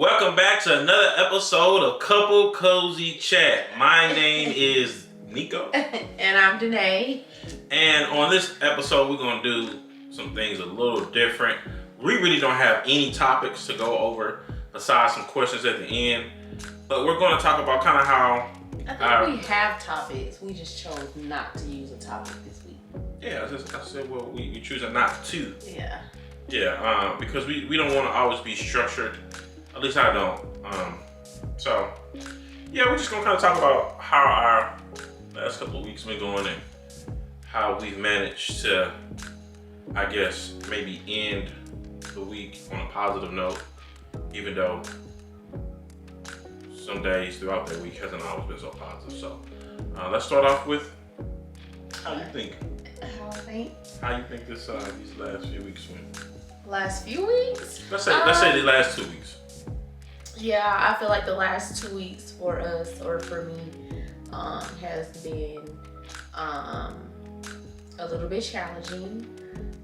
Welcome back to another episode of Couple Cozy Chat. My name is Nico. And I'm Danae. And on this episode, we're going to do some things a little different. We really don't have any topics to go over besides some questions at the end. But we're going to talk about kind of how... I think we have topics. We just chose not to use a topic this week. Yeah, I said, well, we choose not to. Yeah. Yeah, because we don't want to always be structured. At least I don't. So, yeah, we're just going to kind of talk about how our last couple of weeks been going and how we've managed to, I guess, maybe end the week on a positive note, even though some days throughout that week hasn't always been so positive. So, let's start off with how you think. How you think this these last few weeks went? Last few weeks? Let's say the last 2 weeks. Yeah, I feel like the last 2 weeks for us or for me has been a little bit challenging.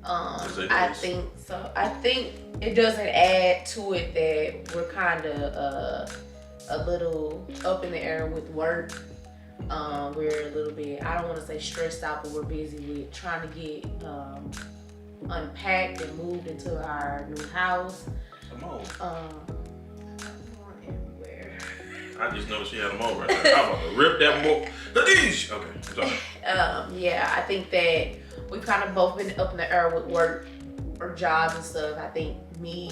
I think so. I think it doesn't add to it that we're kind of a little up in the air with work. We're a little bit, I don't want to say stressed out, but we're busy with trying to get unpacked and moved into our new house. Come on. Everywhere. I just noticed you had them over. I'm about to rip that book. Okay, I'm sorry. Yeah, I think that we've kind of both been up in the air with work or jobs and stuff. I think me,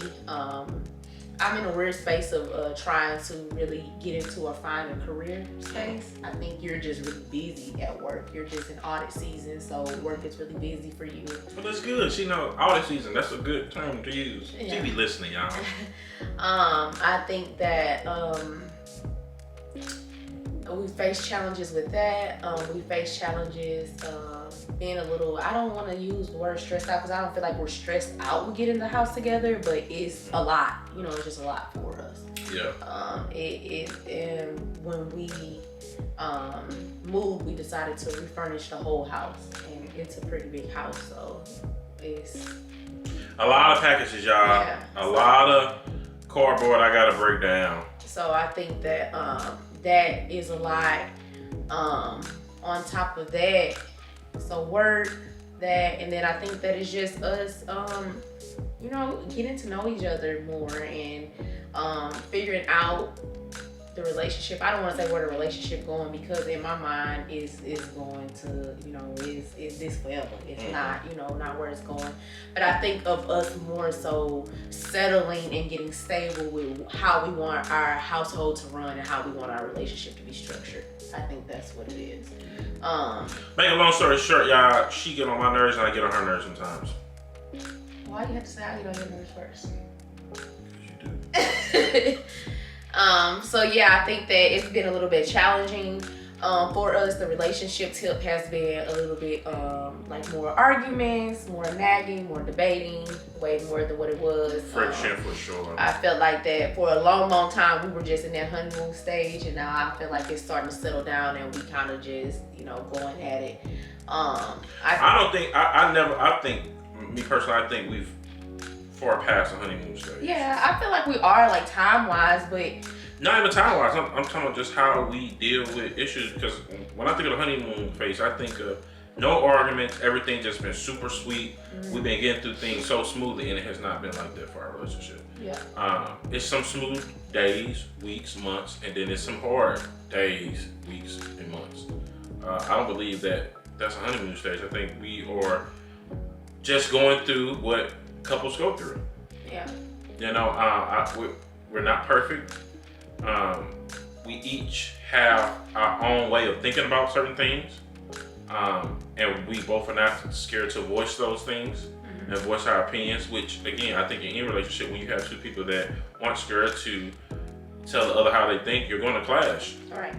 I'm in a weird space of trying to really get into or find a career space. I think you're just really busy at work. You're just in audit season, so work is really busy for you. Well, that's good. She know audit season. That's a good term to use. Yeah. She be listening, y'all. I think that we face challenges with that. We face challenges being a little, I don't want to use the word stressed out because I don't feel like we're stressed out with getting the house together, but it's a lot. You know, it's just a lot for us. Yeah. And when we moved, we decided to refurnish the whole house, and it's a pretty big house, so it's a lot of packages, y'all. Yeah. A lot of cardboard I gotta break down. So I think that that is a lot. On top of that, so work, that, and then I think that it's just us, you know, getting to know each other more and figuring out the relationship. I don't want to say where the relationship going because in my mind is going to, you know, is this forever? It's not, you know, not where it's going. But I think of us more so settling and getting stable with how we want our household to run and how we want our relationship to be structured. I think that's what it is. Make a long story short, y'all, she get on my nerves and I get on her nerves sometimes. Why do you have to say I get on your nerves first? Because you do. So yeah, I think that it's been a little bit challenging for us. The relationship tip has been a little bit like more arguments, more nagging, more debating, way more than what it was. Friction for sure. I felt like that for a long time we were just in that honeymoon stage, and now I feel like it's starting to settle down and we kind of just, you know, going at it. I think me personally, I think we've far past the honeymoon stage. Yeah, I feel like we are, like, time-wise, but not even time-wise. I'm talking about just how we deal with issues, because when I think of the honeymoon phase, I think of no arguments, everything just been super sweet. We've been getting through things so smoothly, and it has not been like that for our relationship. Yeah. It's some smooth days, weeks, months, and then it's some hard days, weeks, and months. I don't believe that that's a honeymoon stage. I think we are just going through what couples go through. Yeah. You know, we're not perfect. We each have our own way of thinking about certain things. And we both are not scared to voice those things and voice our opinions, which again, I think in any relationship, when you have two people that aren't scared to tell the other how they think, you're going to clash. All right.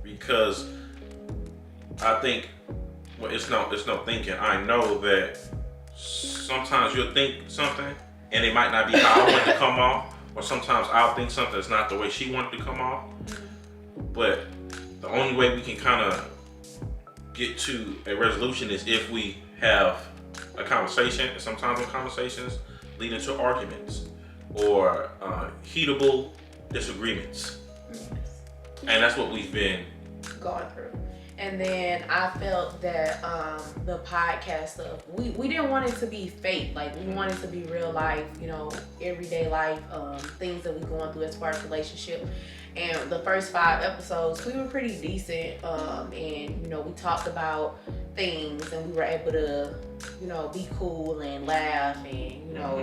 Because I think, well, it's no thinking. I know that sometimes you'll think something and it might not be how I want it to come off, or sometimes I'll think something that's not the way she wanted to come off. But the only way we can kind of get to a resolution is if we have a conversation, and sometimes those conversations lead into arguments, or heatable disagreements. And that's what we've been going through. And then I felt that the podcast stuff, we didn't want it to be fake. Like, we wanted to be real life, you know, everyday life, things that we going through as far as relationship. And the first 5 episodes, we were pretty decent. And, you know, we talked about things and we were able to, you know, be cool and laugh and, you know,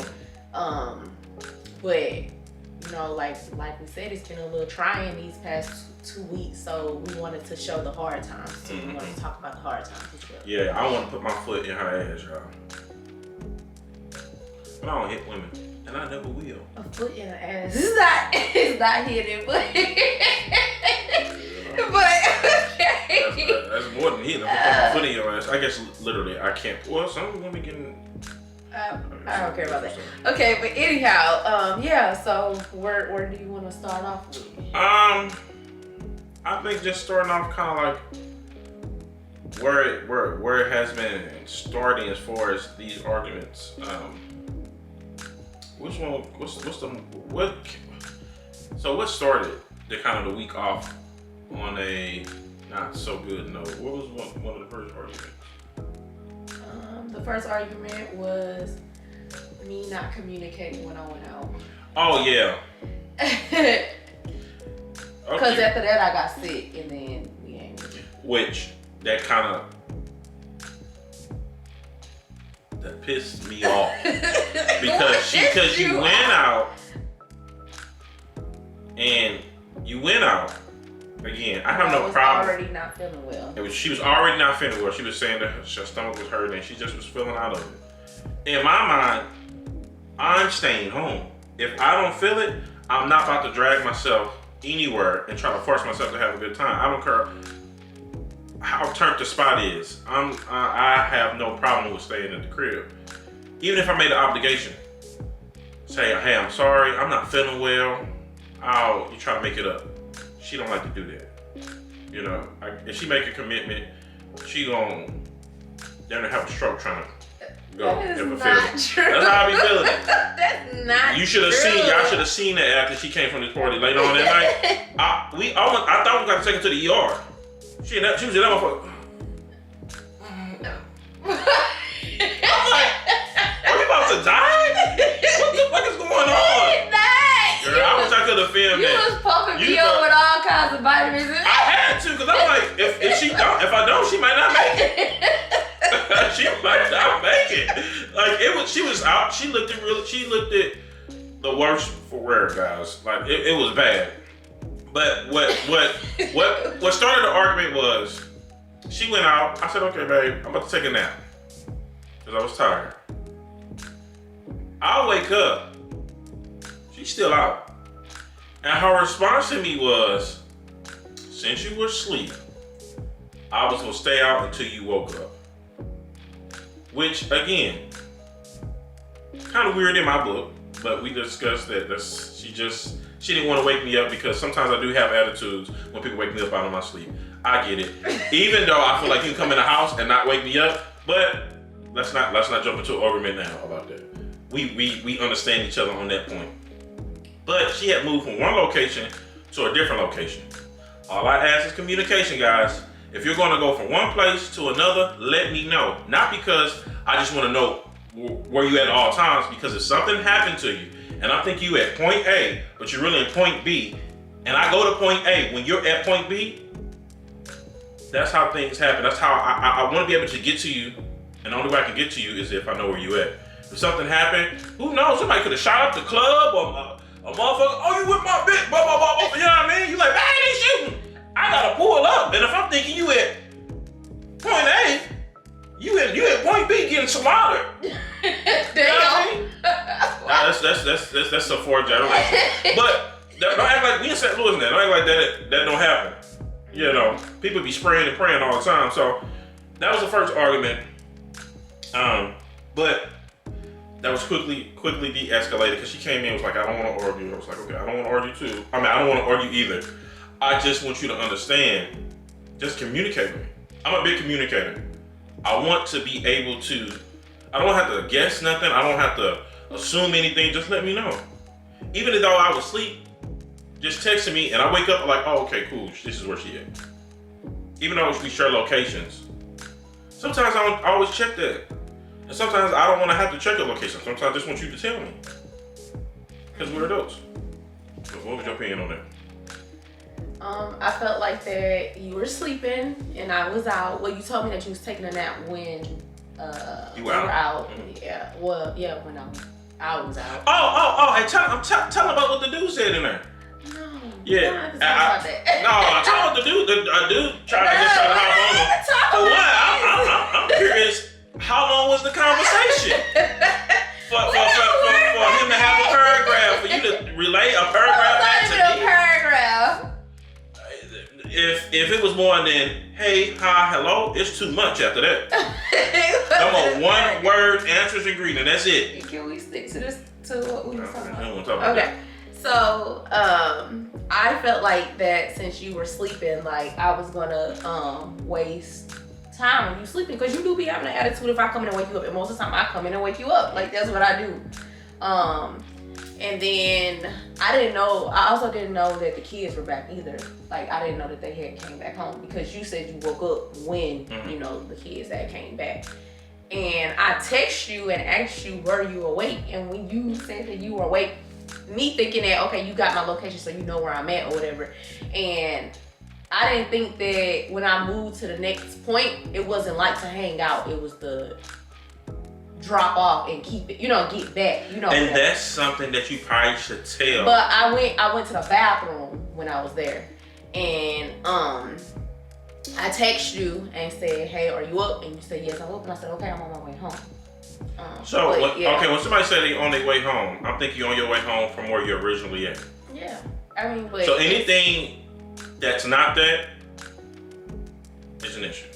but, you know, like we said, it's been a little trying these past 2 weeks, so we wanted to show the hard times too. We wanted to talk about the hard times as well. Yeah, I want to put my foot in her ass, y'all. But I don't hit women, and I never will. A foot in her ass. It's not hitting, but okay. That's more than hitting. I'm putting my foot in your ass. I guess literally, I can't. Well, some women getting. I don't care about that. Okay, but anyhow, yeah. So where do you want to start off with? I think just starting off kind of like where it has been starting as far as these arguments. Which one? What's the what? So what started the kind of the week off on a not so good note? What was one of the first arguments? The first argument was me not communicating when I went out. Oh yeah. Because Okay. after that I got sick and then we ain't. Which that kind of that pissed me off because you went out and you went out again. I have no problem. Already not feeling well. She was already not feeling well. She was saying that her stomach was hurting and she just was feeling out of it. In my mind, I'm staying home. If I don't feel it, I'm not about to drag myself anywhere and try to force myself to have a good time. I don't care how turned the spot is. I have no problem with staying at the crib. Even if I made an obligation, say, hey, I'm sorry, I'm not feeling well. You try to make it up. She don't like to do that. You know, if she make a commitment, she gonna have a stroke trying to go. That is not true. That's how I be feeling it. That's not You should have seen. Y'all should have seen that after she came from this party later on that night. I thought we got to take her to the ER. She was in that motherfucker. I'm like, are you about to die? What the fuck is going on? Girl, I wish I could have filmed You that. was pumping me up with all kinds of vitamins. I had to, cause I'm like, if I don't, she might not make it. She might not make it. Like she was out. She looked at the worst for wear, guys. Like it was bad. But what started the argument was she went out. I said, okay, babe, I'm about to take a nap because I was tired. I'll wake up. She's still out. And her response to me was, since you were asleep, I was gonna stay out until you woke up. Which, again, kind of weird in my book, but we discussed that she didn't want to wake me up because sometimes I do have attitudes when people wake me up out of my sleep. I get it. Even though I feel like you can come in the house and not wake me up, but let's not jump into an argument now about that. We understand each other on that point. But she had moved from one location to a different location. All I ask is communication, guys. If you're gonna go from one place to another, let me know. Not because I just wanna know where you at all times, because if something happened to you, and I think you at point A, but you're really in point B, and I go to point A when you're at point B, that's how things happen. That's how I wanna be able to get to you, and the only way I can get to you is if I know where you at. If something happened, who knows, somebody could have shot up the club, or a motherfucker, oh, you with my bitch, blah, blah, blah, blah, you know what I mean? You like, man, they shooting. I gotta pull up. And if I'm thinking you at point A, you at point B getting slaughtered. You know what I mean? That's a forward generation. But don't act like we in St. Louis now. Don't act like that don't happen. You know, people be spraying and praying all the time. So that was the first argument. But that was quickly de-escalated because she came in and was like, I don't want to argue. I was like, okay, I don't want to argue too. I mean, I don't want to argue either. I just want you to understand, just communicate with me. I'm a big communicator. I want to be able to, I don't have to guess nothing. I don't have to assume anything. Just let me know. even though I was asleep, just texting me, and I wake up like, oh, okay, cool, this is where she at. Even though we share locations, sometimes I don't always check that. And sometimes I don't want to have to check your location. Sometimes I just want you to tell me. Because we're adults. So what was your opinion on that? I felt like that you were sleeping and I was out. Well, you told me that you was taking a nap when you were out. Mm-hmm. Yeah. Well, yeah, when I was out. Oh! Hey, tell about what the dude said in there. No. Yeah. I tell what the dude tried to hop on him. For what? I'm curious. How long was the conversation? For him to have a paragraph, for you to relay a paragraph back to me? A paragraph. If it was more than hey, hi, hello, it's too much after that. Come on, one word, answers and greeting, that's it. Can we stick to this, to what we were talking about? I don't want to talk about that. So, I felt like that since you were sleeping, like I was gonna waste time when you sleeping, because you do be having an attitude if I come in and wake you up, and most of the time I come in and wake you up. Like that's what I do. And then I also didn't know that the kids were back either. Like I didn't know that they had came back home, because you said you woke up when you know the kids had came back. And I text you and asked you, were you awake? And when you said that you were awake, me thinking that, okay, you got my location so you know where I'm at or whatever. And I didn't think that when I moved to the next point, it wasn't like to hang out. It was the drop off and keep it, get back, And that's something that you probably should tell. But I went to the bathroom when I was there, and I texted you and said, hey, are you up? And you said, yes, I'm up. And I said, okay, I'm on my way home. Okay, when somebody said they on their way home, I'm thinking you're on your way home from where you're originally at. Yeah, I mean, but so anything that's not that is an issue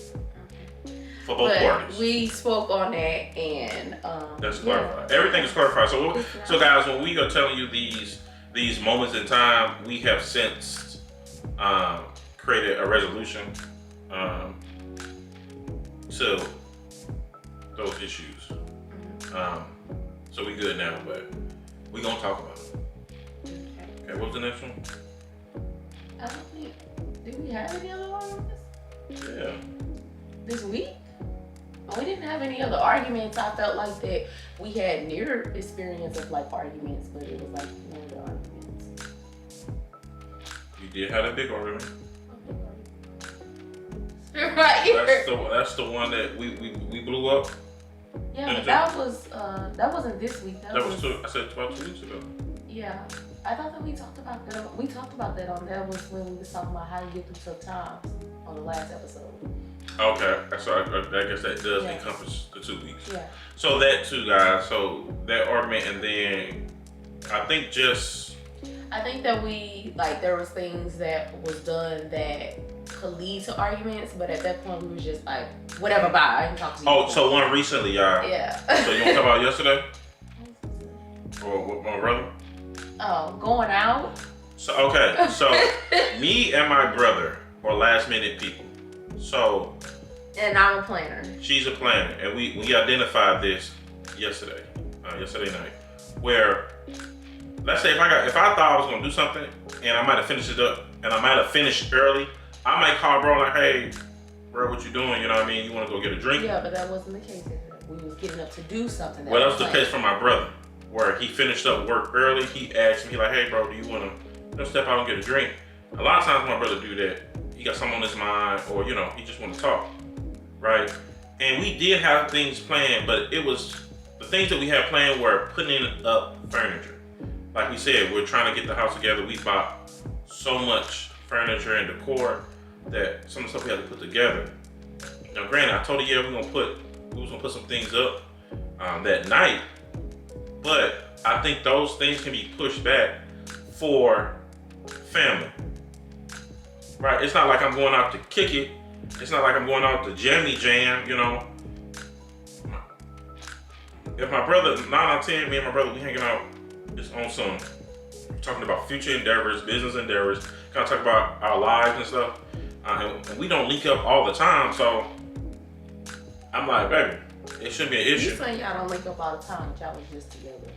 for both parties. We spoke on that, and that's clarified. Everything is clarified. So guys, when we are telling you these moments in time, we have since created a resolution to those issues. So we good now, but we gonna talk about it. Okay, what's the next one? I don't think. Did we have any other arguments? Yeah. This week? We didn't have any other arguments. I felt like that we had near experience of like arguments, but it was like no other arguments. We did have a big argument. Right here. That's the one that we blew up. Yeah, but that wasn't this week. That was I said about 2 weeks ago. Yeah, I thought that we talked about that. We talked about that that was when we was talking about how to get through tough times on the last episode. Okay, so I guess that does encompass the 2 weeks. Yeah. So that too, guys. So that argument, and then I think that we there was things that was done that could lead to arguments, but at that point we were just like, whatever, bye. I can talk to you. Oh, so one recently, y'all. Yeah. So you want to talk about yesterday? Or with my brother? Oh, going out? So okay, so me and my brother are last minute people. So. And I'm a planner. She's a planner, and we identified this yesterday night, where let's say if I thought I was gonna do something and I might have finished it up and I might have finished early, I might call bro like, hey, bro, what you doing? You know what I mean? You want to go get a drink? Yeah, but that wasn't the case. We was getting up to do something. Well, that was the case for my brother, where he finished up work early. He asked me like, hey, bro, do you want to step out and get a drink? A lot of times my brother do that. He got something on his mind, or he just want to talk, right? And we did have things planned, but it was the things that we had planned were putting up furniture. Like we said, we're trying to get the house together. We bought so much furniture and decor that some of the stuff we had to put together. Now, granted, I told her, we was gonna put some things up that night, but I think those things can be pushed back for family, right? It's not like I'm going out to kick it. It's not like I'm going out to jammy jam, If my brother, 9 out of 10, me and my brother, we hanging out, it's on some, talking about future endeavors, business endeavors, kind of talk about our lives and stuff. And we don't link up all the time, so I'm like, baby, it shouldn't be an issue. You saying y'all don't link up all the time, but y'all was just together.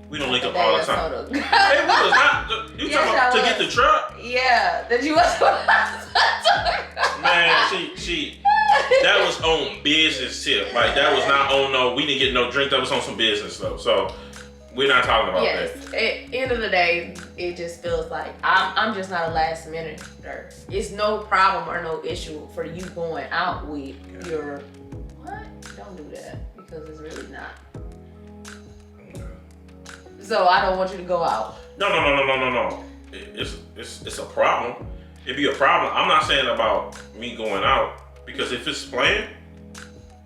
We don't link up all the time. So Hey, we was not. You talking about to get the truck? Yeah, that you was. Man, she. That was on business tip. Like that was not on no. We didn't get no drink. That was on some business stuff. So we're not talking about that. At end of the day, it just feels like I'm just not a last minute. It's no problem or no issue for you going out with your what? Don't do that because it's really not. So I don't want you to go out. No. It's a problem. It'd be a problem. I'm not saying about me going out because if it's planned,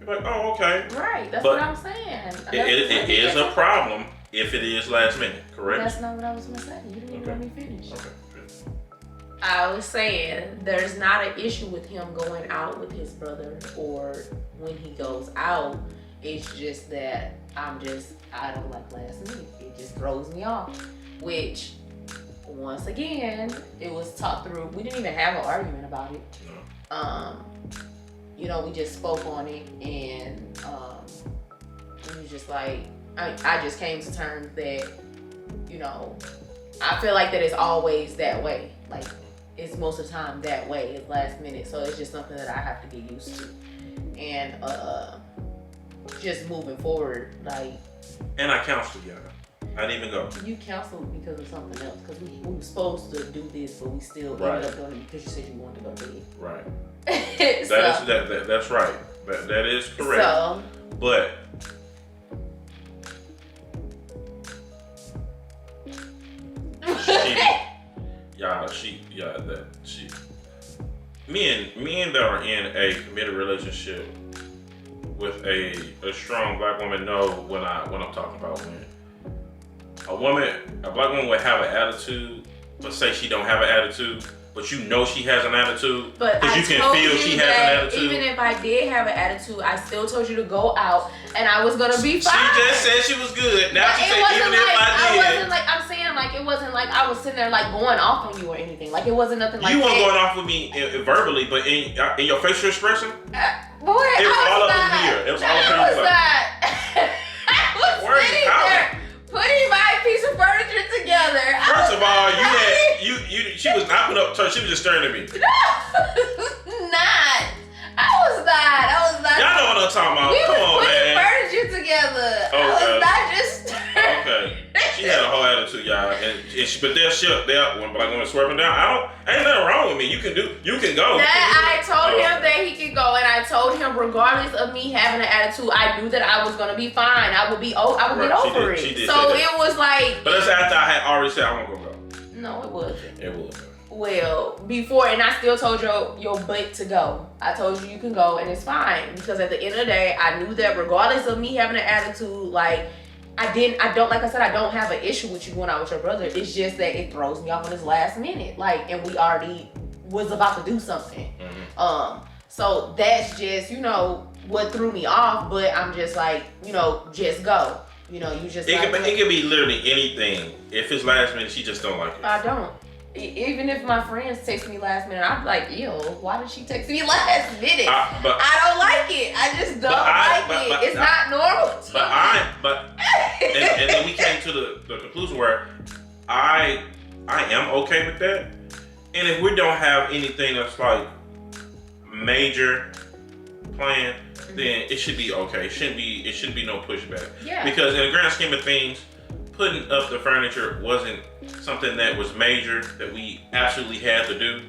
you're like, oh, okay. Right. That's but what I'm saying. It is a problem if it is last minute, correct? That's not what I was gonna say. You didn't even let me finish. Okay. I was saying there's not an issue with him going out with his brother or when he goes out. It's just that I don't like last minute. It just throws me off. Which, once again, it was talked through. We didn't even have an argument about it. No. We just spoke on it, and it was just like I just came to terms that, I feel like that it's always that way. Like it's most of the time that way. It's last minute, so it's just something that I have to get used to. And just moving forward, like. And I counseled y'all. I didn't even go. You counseled because of something else, because we were supposed to do this, but we still Right. ended up doing it because you said you wanted to go to bed. Right. So- That's right. That is correct. So, But me and that are in a committed relationship with a strong black woman know what I'm talking about. When a black woman would have an attitude, but say she don't have an attitude, but you know she has an attitude, but because you can feel she has an attitude. Even if I did have an attitude, I still told you to go out, and I was gonna be fine. She just said she was good. Now she said even if I'm saying like it wasn't like I was sitting there like going off on you or anything. Like it wasn't nothing like you that. weren't going off with me verbally, but in your facial expression, boy, it was all up in here. It was all up in your face. I was Where is sitting Colin? there putting my piece of furniture together. First of all, she was not putting up. She was just staring at me. I was not. Y'all know what I'm talking about. We Come was on, putting man. furniture together. I Okay. was not just. Okay. She had a whole attitude, y'all, but they're shut. When black women swerving down, ain't nothing wrong with me. You can go. I told him that he could go, and I told him regardless of me having an attitude, I knew that I was gonna be fine. I would get over it. She did So say that. it was like. But that's after I had already said I won't go. No, it wasn't. It was. Well, before, and I still told your butt to go. I told you can go, and it's fine, because at the end of the day, I knew that regardless of me having an attitude, like I don't have an issue with you going out with your brother. It's just that it throws me off on this last minute, like, and we already was about to do something. Mm-hmm. So that's just what threw me off. But I'm just like, just go. You just. It could be literally anything. If it's last minute, she just don't like it. I don't. Even if my friends text me last minute, I'm like, ew, why did she text me last minute? I don't like it. I just don't like it. It's not normal to me. And then we came to the conclusion where I am okay with that. And if we don't have anything that's like major planned, then it should be okay. It shouldn't be no pushback. Yeah. Because in the grand scheme of things, putting up the furniture wasn't something that was major that we absolutely had to do.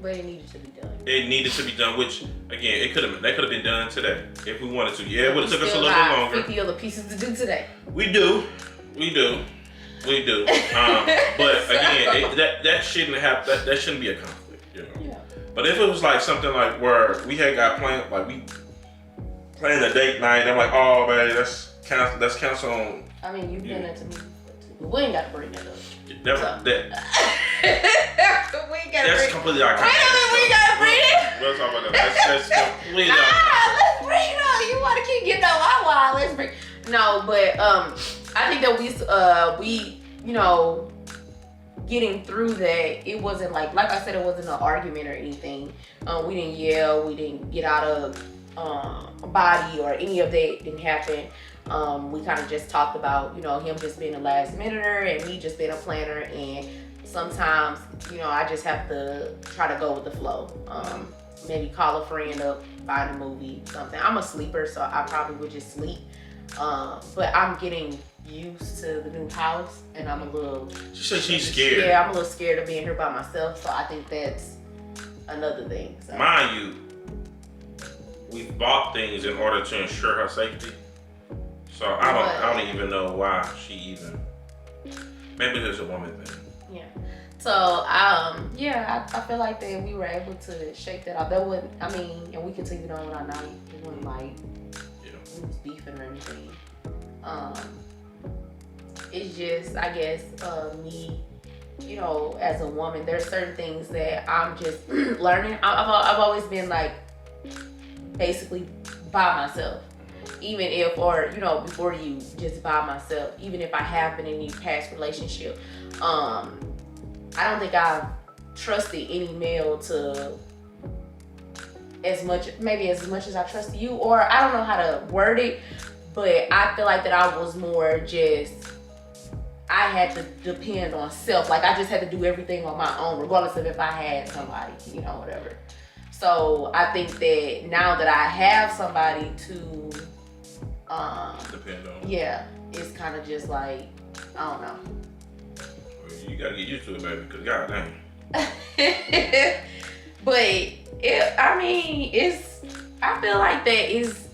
But it needed to be done. It needed to be done, which again, that could have been done today if we wanted to. Yeah, it would have took us a little bit longer. 50 other pieces to do today. We do. But again, that shouldn't have that shouldn't be a conflict, Yeah. But if it was like something like where we had got planned, like we planned a date night, I'm like, oh man, that's cancel on. I mean, you've done that to me before too. But we ain't got to bring that up. That's completely our Wait a minute, we gotta bring it. We'll talk about that. That's completely our Let's bring it up. You want to keep getting on my wild? Let's bring. No, but I think that we getting through that, it wasn't like I said, it wasn't an argument or anything. We didn't yell. We didn't get out of body or any of that didn't happen. We kind of just talked about, you know, him just being a last minuter and me just being a planner. And sometimes, you know, I just have to try to go with the flow. Maybe call a friend up, find a movie, something. I'm a sleeper, so I probably would just sleep. But I'm getting used to the new house, and I'm a little. She said she's scared. Yeah, I'm a little scared of being here by myself. So I think that's another thing. So. Mind you, we bought things in order to ensure her safety. So I don't even know why she even. Maybe it's a woman thing. Yeah. So yeah, I feel like that we were able to shake that off. That wouldn't. I mean, and we continued on with our night. It wasn't like we was beefing or anything. It's just, I guess, me, you know, as a woman, there's certain things that I'm just learning. I've always been like basically by myself. Even if, or, you know, before you, just by myself. Even if I have been in any past relationship, I don't think I've trusted any male to as much as I trust you, or I don't know how to word it, but I feel like that I was more just, I had to depend on self. Like I just had to do everything on my own, regardless of if I had somebody, you know, whatever. So I think that now that I have somebody to depend on. Yeah, it's kind of just like, I don't know. Well, you gotta get used to it, baby, because god dang. But I feel like that is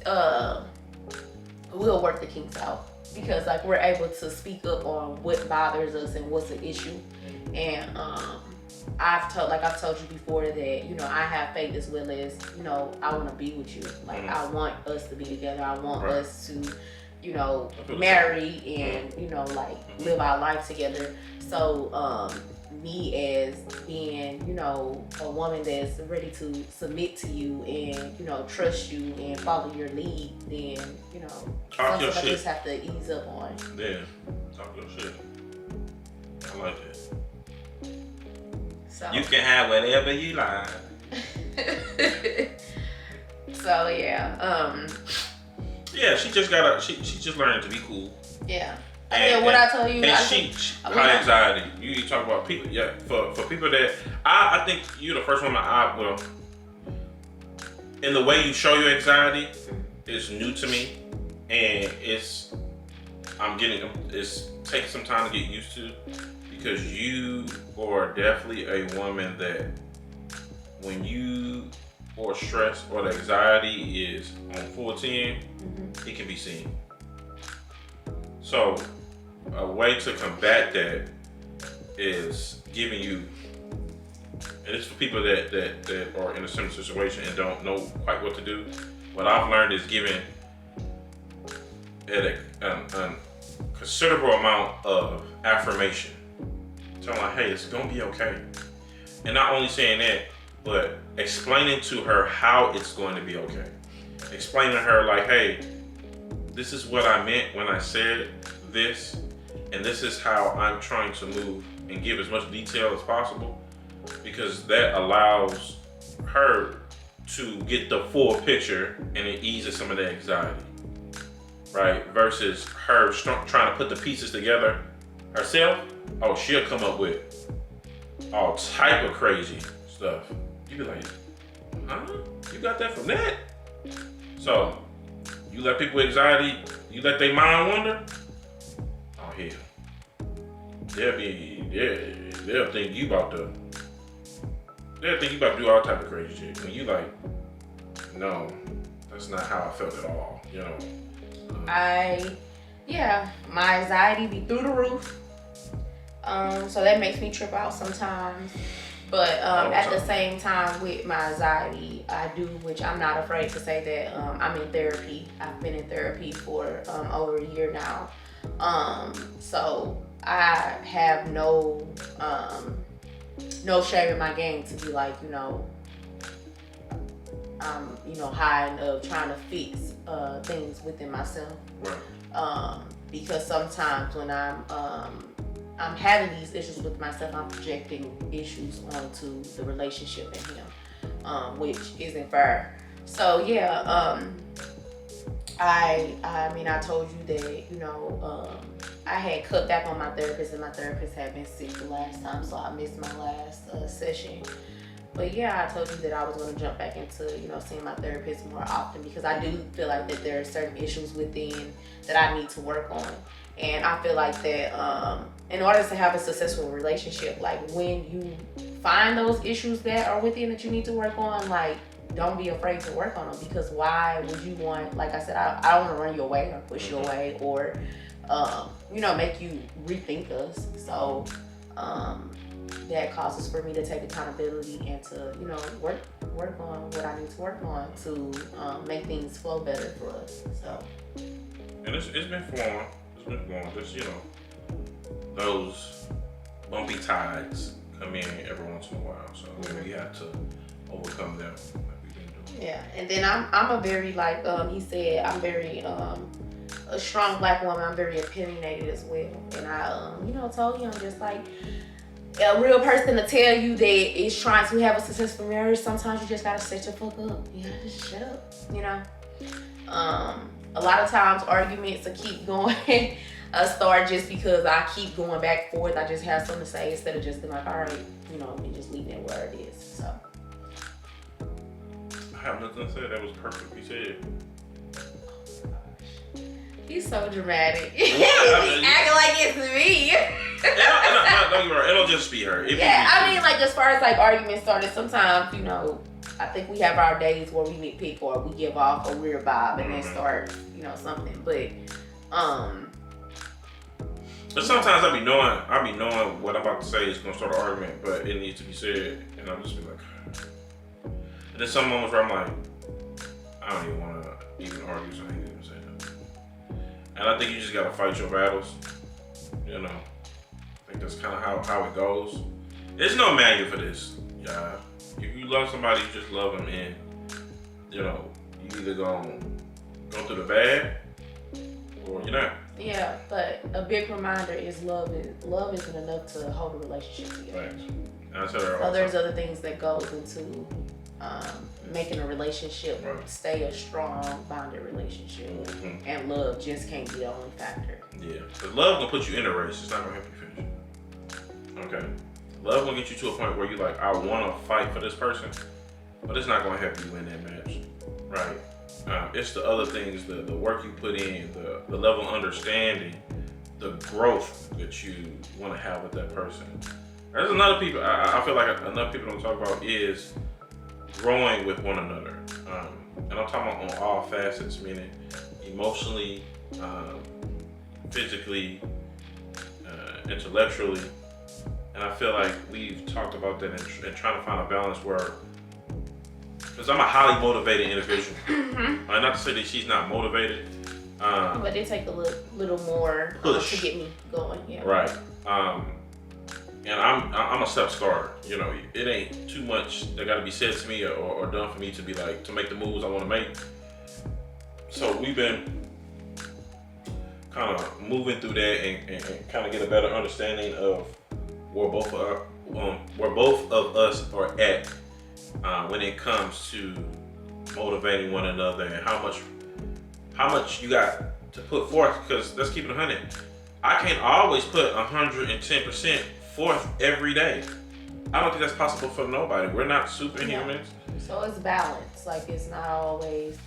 we'll work the kinks out, because like we're able to speak up on what bothers us and what's the issue. And I've told you before that, you know, I have faith as well as, you know, I want to be with you. Like I want us to be together. I want us to, you know, marry and, you know, like live our life together. So me as being, you know, a woman that's ready to submit to you and, you know, trust you and follow your lead, then, you know, something I just have to ease up on. Yeah, talk your shit. I like that. So. You can have whatever you like. So yeah, yeah, she just gotta. She just learning to be cool. Yeah. And what I told you, her anxiety. You talk about people. Yeah, for people that I think you're the first woman in the way you show your anxiety is new to me, and it's taking some time to get used to, because you are definitely a woman that when you or stress or the anxiety is on full 10, it can be seen. So a way to combat that is giving you, and it's for people that are in a similar situation and don't know quite what to do. What I've learned is giving it a considerable amount of affirmation. Telling her, hey, it's gonna be okay. And not only saying that, but explaining to her how it's going to be okay. Explaining to her like, hey, this is what I meant when I said this, and this is how I'm trying to move, and give as much detail as possible, because that allows her to get the full picture and it eases some of the anxiety, right? Versus her trying to put the pieces together herself. Oh, she'll come up with all type of crazy stuff. You be like, huh? You got that from that? So, you let people with anxiety, you let their mind wander, oh hell. They'll think you about to do all type of crazy shit. When you like, no, that's not how I felt at all, you know. My anxiety be through the roof. So that makes me trip out sometimes. But at the same time, with my anxiety, I do, which I'm not afraid to say that I'm in therapy. I've been in therapy for over a year now. So I have no shame in my game to be like, you know, high of trying to fix things within myself. Right. Because sometimes when I'm having these issues with myself, I'm projecting issues onto the relationship and him, which isn't fair. So yeah, I mean, I told you that, I had cut back on my therapist, and my therapist had been sick the last time, so I missed my last session. But yeah, I told you that I was going to jump back into, seeing my therapist more often, because I do feel like that there are certain issues within that I need to work on. And I feel like that in order to have a successful relationship, like when you find those issues that are within that you need to work on, like don't be afraid to work on them, because why would you want, like I said, I don't want to run you away or push you away or, make you rethink us. So that causes for me to take accountability and to, work on what I need to work on to make things flow better for us. So. And it's been flowing. It's been flowing. Just, those bumpy tides come in every once in a while. So we have to overcome them like we've been doing. Yeah, and then I'm a very, like he said, I'm very a strong black woman. I'm very opinionated as well. And I told you, I'm just like a real person to tell you that is trying to have a successful marriage. Sometimes you just gotta shut your fuck up. You gotta just shut up. A lot of times arguments will keep going start just because I keep going back and forth. I just have something to say instead of just being like, all right, and just leaving it where it is. So I have nothing to say. That was perfectly said. He's so dramatic. He's acting like it's me. No, you're right. It'll just be her. I mean, like, as far as like arguments started, sometimes, I think we have our days where we nitpick or we give off a weird vibe and then start, something. But sometimes I be knowing what I'm about to say is gonna start an argument, but it needs to be said, and I'm just be like, and then some moments where I'm like, I don't even want to even argue, so I ain't even say nothing. And I think you just gotta fight your battles. I think that's kind of how it goes. There's no manual for this, yeah. If you love somebody, you just love them, and you either gonna go through the bad or you're not. Yeah, but a big reminder is love isn't enough to hold a relationship together. Right. And I tell her all So the there's time. other things that goes into making a relationship stay a strong bonded relationship, and love just can't be the only factor. Yeah, because love gonna put you in a race. It's not gonna help you finish. Okay. Love gonna get you to a point where you like, I wanna fight for this person, but it's not gonna help you win that match, right? It's the other things, the work you put in, the level of understanding, the growth that you wanna have with that person. There's another people, I feel like enough people don't talk about is growing with one another. And I'm talking about on all facets, meaning emotionally, physically, intellectually. And I feel like we've talked about that and trying to find a balance where, because I'm a highly motivated individual. Not to say that she's not motivated. But it take a little more to get me going. Yeah. Right. And I'm a self-starter. It ain't too much that got to be said to me or done for me to be like, to make the moves I want to make. So we've been kind of moving through that and kind of get a better understanding of where both of us are at when it comes to motivating one another, and how much you got to put forth. Because let's keep it 100. I can't always put 110% forth every day. I don't think that's possible for nobody. We're not superhumans. Yeah. So it's balance. Like, it's not always,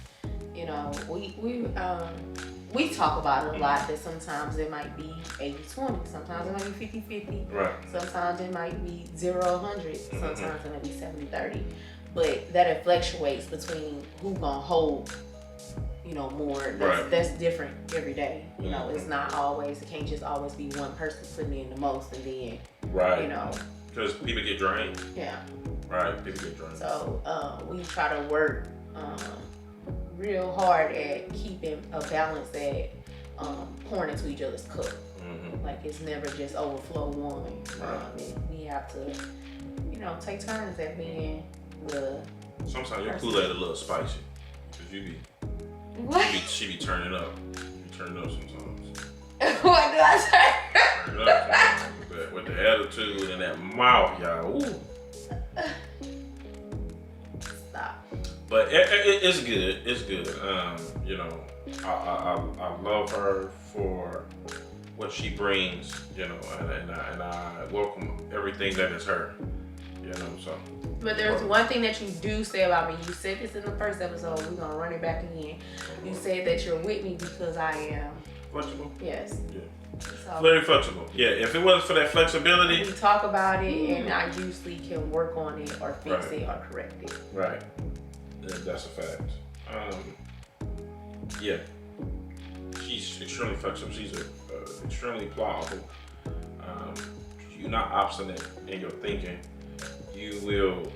we talk about it a lot, that sometimes it might be 80-20, sometimes it might be 50-50, Right. Sometimes it might be 0-100, sometimes it might be 70-30. But that it fluctuates between who gonna hold, more. That's different every day. It's not always, it can't just always be one person putting in the most and then, Because people get drained. Yeah. Right, people get drained. So we try to work real hard at keeping a balance at pouring into each other's cup. Like, it's never just overflow one. And we have to, take turns at being the. Sometimes your Kool-Aid a little spicy, because What? she be turning up. You turn up sometimes. What do I say? Turn up sometimes with the attitude and that mouth, y'all. Ooh. Stop. But it's good. It's good. You know, I love her for what she brings. You know, and I welcome everything that is her. You know, so. But there's one thing that you do say about me. You said this in the first episode. We're gonna run it back again. You said that you're with me because I am flexible. Yes. Yeah. So, very flexible. Yeah. If it wasn't for that flexibility, we talk about it, and I usually can work on it or fix Right. it or correct it. right. That's a fact. Yeah. She's extremely flexible. She's extremely pliable. You're not obstinate in your thinking. You will.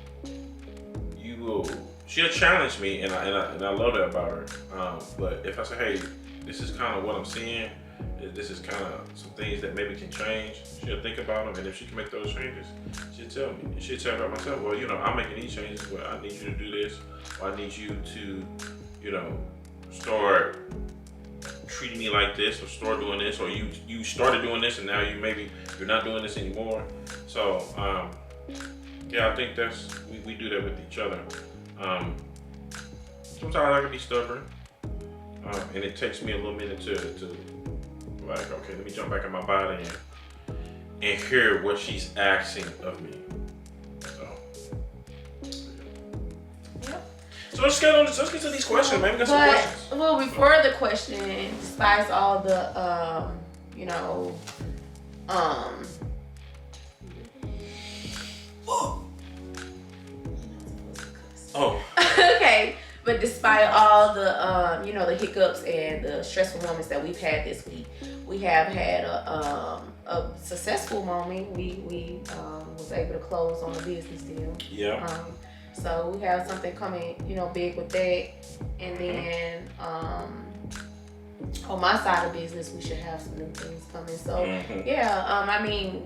She'll challenge me, and I love that about her. But if I say, hey, this is kind of what I'm seeing, this is kind of some things that maybe can change, she'll think about them, and if she can make those changes, she'll tell me. And she'll tell me about myself, well, you know, I'm making these changes, but I need you to do this, or I need you to, you know, start treating me like this, or start doing this, or you started doing this, and now you're not doing this anymore. So, yeah, I think we do that with each other. Sometimes I can be stubborn, and it takes me a little minute to like, okay, let me jump back in my body and hear what she's asking of me. So, Yep. so let's get to these questions, man. We got some But questions. well, before the question, despite all the you know, Oh, okay. But despite all the you know, the hiccups and the stressful moments that we've had this week, we have had a successful moment. We was able to close on a business deal. yeah. So we have something coming, you know, big with that. And then on my side of business, we should have some new things coming. So yeah, I mean,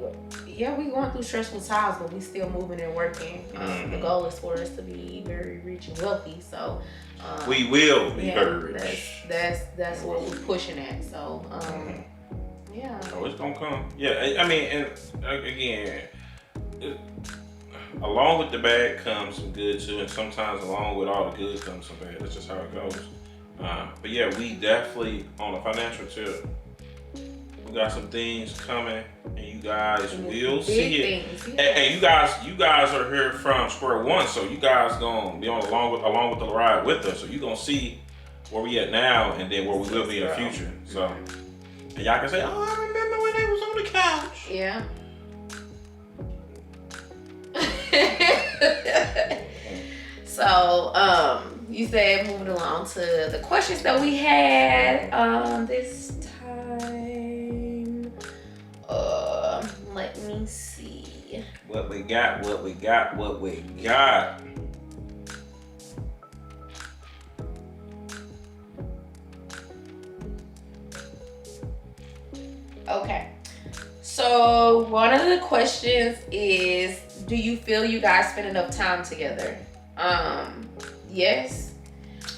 yeah, we going through stressful times, but we still moving and working. The goal is for us to be very rich and wealthy. So We will be very rich. That's what we're pushing at. So yeah. Oh, it's gonna come. Yeah, I mean, and again, along with the bad comes some good too, and sometimes along with all the good comes some bad. That's just how it goes. But yeah, we definitely on a financial tip. We got some things coming, and you guys will see it. Things, yeah. And you guys are here from square one, so you guys gonna be along with the ride with us. So you gonna see where we at now, and then where we will be in the future. So, and y'all can say, "Oh, I remember when they was on the couch." Yeah. So, you said moving along to the questions that we had this time. Let me see. What we got. Okay. So one of the questions is, do you feel you guys spend enough time together? Yes.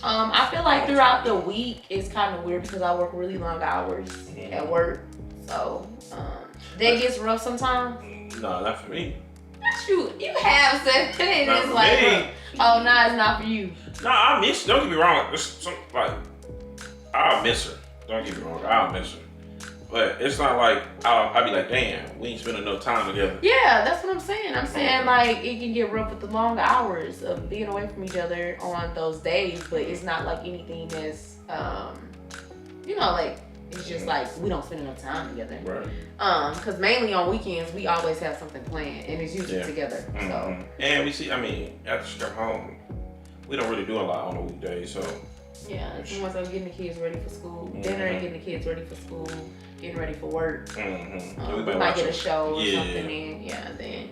I feel like throughout the week it's kind of weird because I work really long hours at work. So that gets rough sometimes. No, not for me. You have said it. Not It's for like, me. oh, no, it's not for you. No, I miss. Don't get me wrong. I'll miss her. Don't get me wrong. I'll miss her. But it's not like I'll be like, damn, we ain't spending enough time together. Yeah, that's what I'm saying. I'm saying like it can get rough with the long hours of being away from each other on those days, but it's not like anything that's you know, like it's just like we don't spend enough time together. Right. Because mainly on weekends we always have something planned and it's usually together. So And we see, I mean, after she come home, we don't really do a lot on the weekdays, so. yeah, it's more so getting the kids ready for school, dinner and getting the kids ready for school, getting ready for work. We might get a show or something and then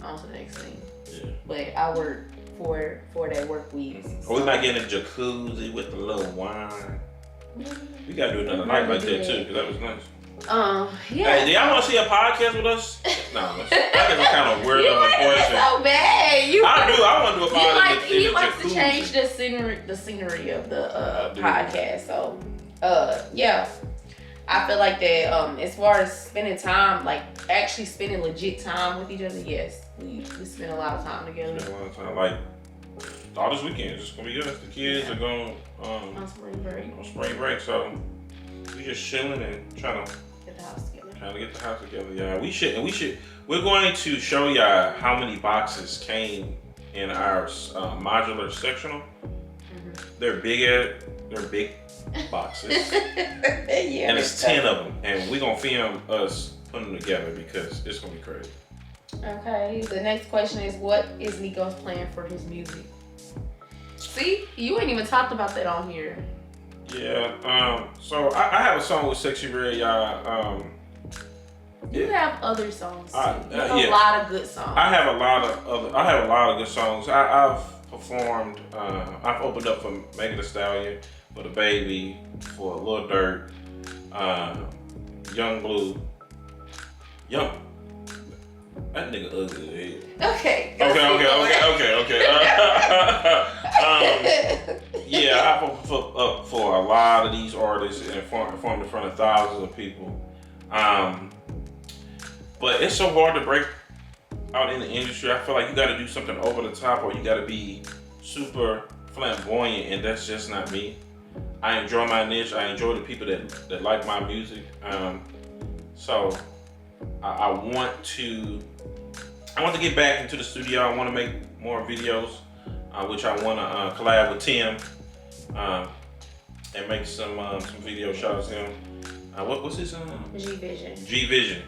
on to the next thing. Yeah. But I work 4-day work weeks. Or we might get in a jacuzzi with a little wine. We gotta do another night like that too, because that was nice. Yeah. Hey, do y'all want to see a podcast with us? No, I think it's kind of weird of a question. So bad. I want to do a podcast. He likes to change the scenery of the podcast. So, yeah. I feel like that as far as spending time, like actually spending legit time with each other, yes. We spend a lot of time together. Spend a lot of time. Like all this weekend. It's just gonna be us. The kids are going On spring break. on spring break, so we just chilling and trying to Get the house together. get the house together. Yeah, we're going to show y'all how many boxes came in our modular sectional. They're big boxes. Yeah. And it's 10 of them, and we're gonna film us putting them together because it's gonna be crazy. Okay, the next question is, what is Nico's plan for his music? See, you ain't even talked about that on here. Yeah, so I have a song with Sexy Red, y'all. You have other songs too. You have yeah. a lot of good songs. I have a lot of good songs. I've performed. I've opened up for Megan Thee Stallion, for The Baby, for Lil Durk, Young Blue, That nigga ugly. Okay. Yeah, I put up for a lot of these artists and performed in front of thousands of people. But it's so hard to break out in the industry. I feel like you got to do something over the top, or you got to be super flamboyant, and that's just not me. I enjoy my niche. I enjoy the people that like my music. So I want to get back into the studio. I want to make more videos, which I want to collab with Tim and make some video shots. Him. What's his name? G Vision.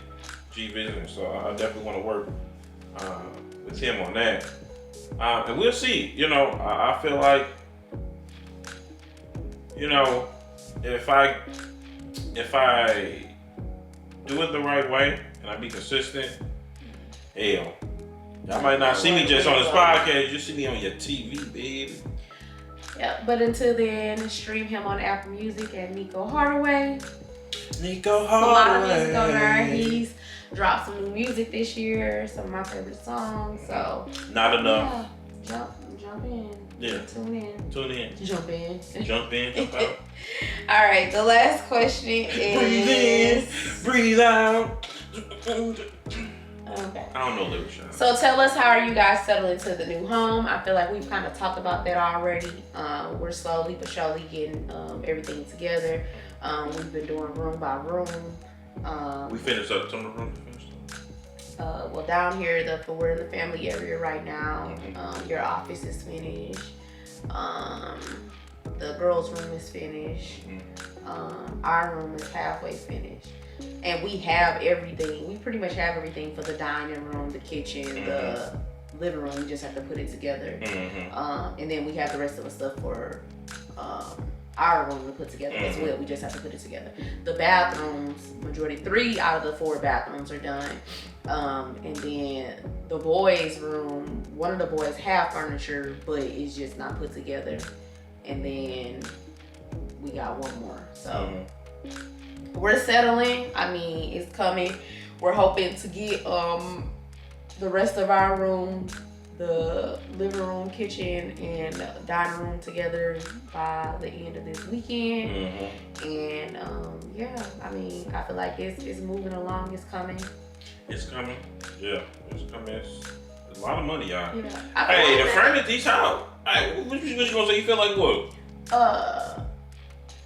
So I definitely want to work with him on that, and we'll see. You know, I feel like, you know, if I do it the right way and I be consistent, hell, y'all might not see me just on this podcast. You see me on your TV, baby. Yeah, but until then, stream him on Apple Music at Nico Hardaway. Nico A lot of Hardaway. music on there. He's dropped some new music this year, some of my favorite songs. So Not enough. yeah, jump in. Yeah. Tune in. Jump in, jump out. All right, the last question is Breathe out. Okay. I don't know lyrics, y'all. So tell us, how are you guys settling into the new home? I feel like we've kind of talked about that already. We're slowly but surely getting everything together. We've been doing room by room. We finished up some of the room. Well, down here, we're in the family area right now. Your office is finished. The girls' room is finished. Our room is halfway finished. And we have everything. We pretty much have everything for the dining room, the kitchen, the living room. We just have to put it together. And then we have the rest of the stuff for our room to put together as well. We just have to put it together. The bathrooms, majority 3 out of the 4 bathrooms are done. And then the boys' room, one of the boys have furniture, but it's just not put together. And then we got one more. So we're settling. I mean, it's coming. We're hoping to get the rest of our room, the living room, kitchen, and dining room together by the end of this weekend. And yeah, I mean, I feel like it's moving along. It's coming. It's coming. Yeah, it's coming. It's a lot of money, y'all. Yeah. Hey, the furniture out. Hey, what you gonna say? You feel like what?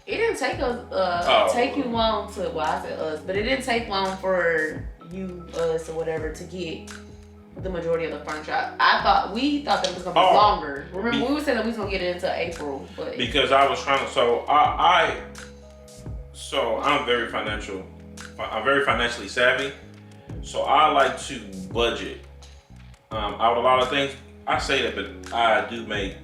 It didn't take us take you long to, well, I said us, but it didn't take long for you, us, or whatever to get the majority of the furniture. We thought that it was gonna be longer. Remember, we were saying that we was gonna get it into April, but because I was trying to. So I'm very financially savvy. So I like to budget out a lot of things. I say that, but I do make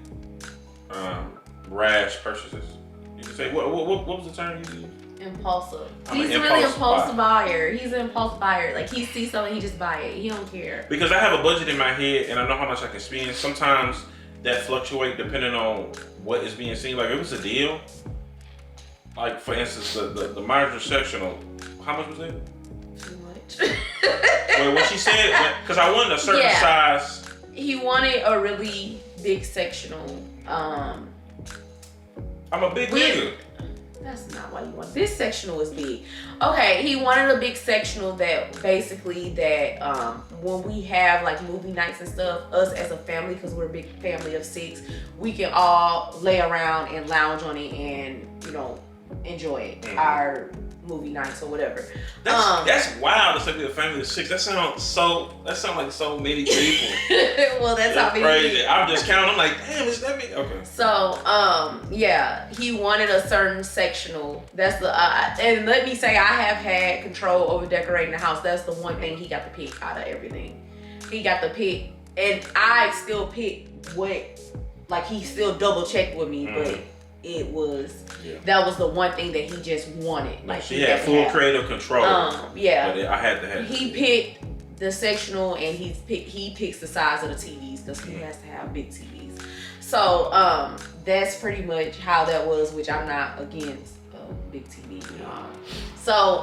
rash purchases. You can say what was the term you used? Impulsive. I'm He's an a really impulsive impulsive buyer. He's an impulse buyer. Like, he sees something, he just buy it. He don't care. Because I have a budget in my head and I know how much I can spend. Sometimes that fluctuate depending on what is being seen. Like, if it's a deal, like for instance, the modular sectional, how much was it? Too much. Well, what she said, because I wanted a certain size. He wanted a really big sectional. I'm a big nigga. That's not why you want this sectional was big. Okay, he wanted a big sectional that basically when we have like movie nights and stuff, us as a family, because we're a big family of 6, we can all lay around and lounge on it and enjoy it. Our movie nights or whatever. That's wild. It's like a family of 6. That sounds like so many people. Well, that's how many crazy. people. I'm just counting. I'm like, damn, is that me? Okay. So, yeah, he wanted a certain sectional. That's the and let me say, I have had control over decorating the house. That's the one thing he got to pick out of everything. He got to pick, and I still picked what, like he still double checked with me, but it was that was the one thing that he just wanted. Like he had full creative control. Yeah. But I had to have. He picked the sectional, and he picks the size of the TVs because he has to have big TVs. So that's pretty much how that was, which I'm not against big TV. So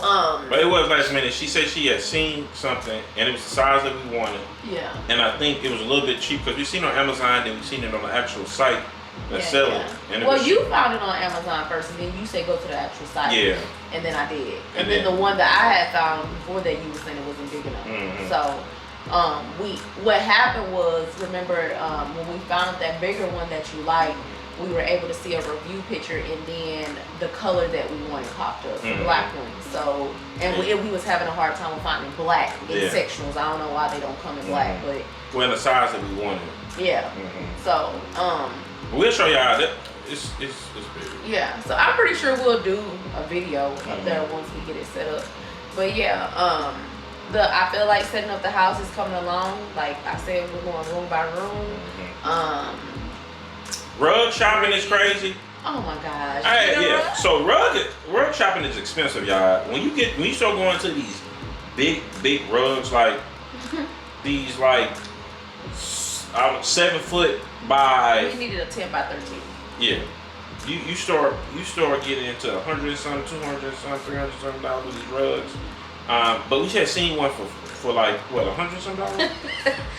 but it was last minute. She said she had seen something, and it was the size that we wanted. Yeah. And I think it was a little bit cheap because we've seen it on Amazon, and we've seen it on the actual site that's selling. And well, you found it on Amazon first, and then you said go to the actual site. Yeah. And then I did. And then the one that I had found before that, you were saying it wasn't big enough. So what happened was, remember when we found that bigger one that you liked, we were able to see a review picture, and then the color that we wanted popped up, the black one. So, and we was having a hard time with finding black in sectionals. I don't know why they don't come in black, but well, the size that we wanted. Yeah. So, we'll show y'all that it's big. Yeah. So I'm pretty sure we'll do a video up there once we get it set up. But yeah, I feel like setting up the house is coming along. Like I said, we're going room by room. Rug shopping is crazy. Oh my gosh. Yeah. So rug shopping is expensive, y'all. When you start going to these big rugs, like these like 7 foot by. We needed a 10 by 13. Yeah. You start getting into $100 some, $200 some, $300 some dollars with these rugs. But we had seen one for like what, $100 some dollars?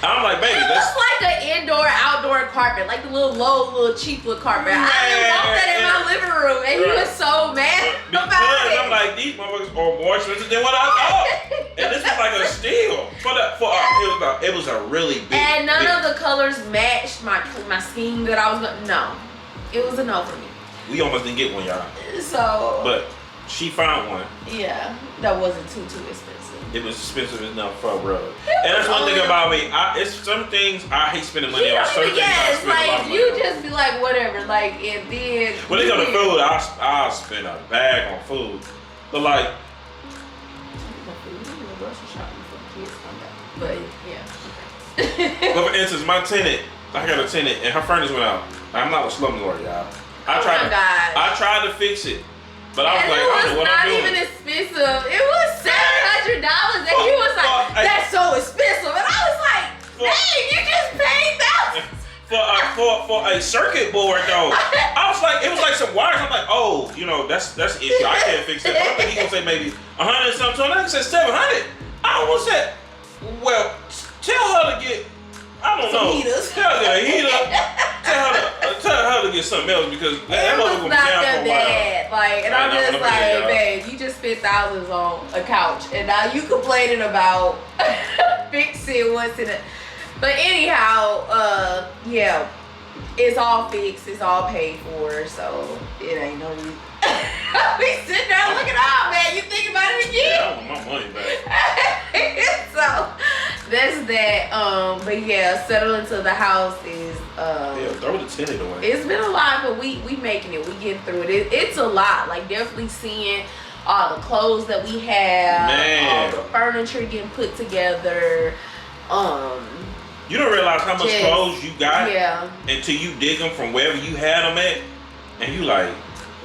I'm like, baby, it looks like an indoor-outdoor carpet, like the little cheap little carpet. I didn't want that in my living room, and he was so mad about it. I'm like, these motherfuckers are more expensive than what I thought, and this was like a steal it was a really big. And none of the colors matched my scheme that I was gonna. No, it was a no for me. We almost didn't get one, y'all. So. But she found one. Yeah, that wasn't too expensive. It was expensive enough for a rug. And that's one thing about me. It's some things I hate spending money on. Certain things I spend a lot of money you on. just be like, whatever. Like, and then. When it comes to food, I'll spend a bag on food. But like. But yeah. But for instance, my tenant, I got a tenant, and her furnace went out. I'm not a slumlord, y'all. I tried to fix it. But I was like, I don't know what I'm doing. It was not even expensive. It was $700, and he was like, "That's so expensive," and I was like, "Dang, you just paid thousands." For a circuit board though. I was like, it was like some wires. I'm like, oh, that's the issue. I can't fix that. But I think he gonna say maybe 100 and something. I said 700. I almost said, well, tell her to get. I don't know. Heaters. Tell her to get a heater. Tell her to get something else because that mother gonna be down for a while. Like, and I'm just like, babe, you just spent thousands on a couch, and now you complaining about fixing what's in it. But anyhow, yeah, it's all fixed, it's all paid for, so it ain't no reason. We sitting there looking out, man. You think about it again? Yeah, I want my money back. So that's that. But yeah, settling to the house is yeah, throw the tenant away. It's been a lot, but we making it. We getting through it. It's a lot. Like definitely seeing all the clothes that we have, man. all the furniture getting put together. You don't realize how much clothes you got until you dig them from wherever you had them at, and you like,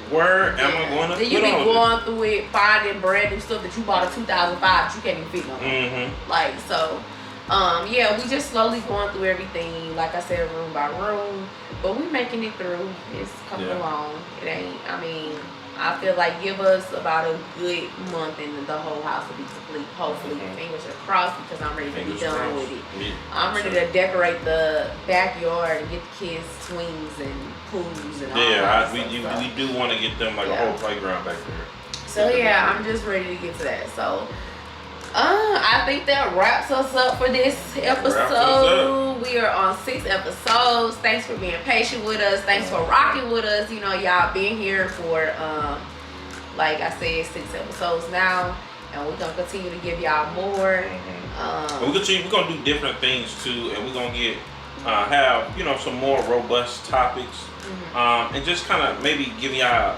where am I going to then put you be on going through it, finding brand new stuff that you bought in 2005 you can't even fit on. Like, so, yeah, we just slowly going through everything, like I said, room by room, but we making it through. It's coming along. It ain't, I mean, I feel like give us about a good month and the whole house will be complete. Hopefully, fingers are crossed because I'm ready to be done with it. Yeah. I'm ready to decorate the backyard and get the kids swings and pools and all that. Yeah, we do want to get them like a whole playground back there. So yeah, I'm just ready to get to that. So I think that wraps us up for this episode. We are on 6 episodes. Thanks for being patient with us. Thanks for rocking with us. You know, y'all been here for like I said, 6 episodes now, and we're gonna continue to give y'all more. We're gonna do different things too, and we're gonna get have some more robust topics, and just kind of maybe give y'all,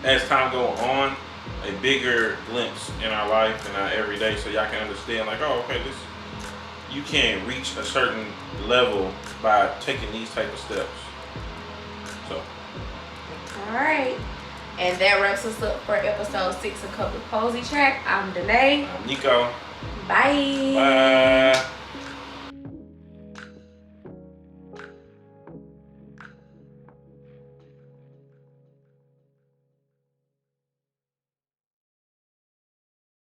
as time go on, a bigger glimpse in our life and our everyday, so y'all can understand like, oh, okay, this, you can reach a certain level by taking these type of steps. So all right, and that wraps us up for episode 6 of Couple Cozy Track. I'm Danae. I'm Nico. Bye. Bye.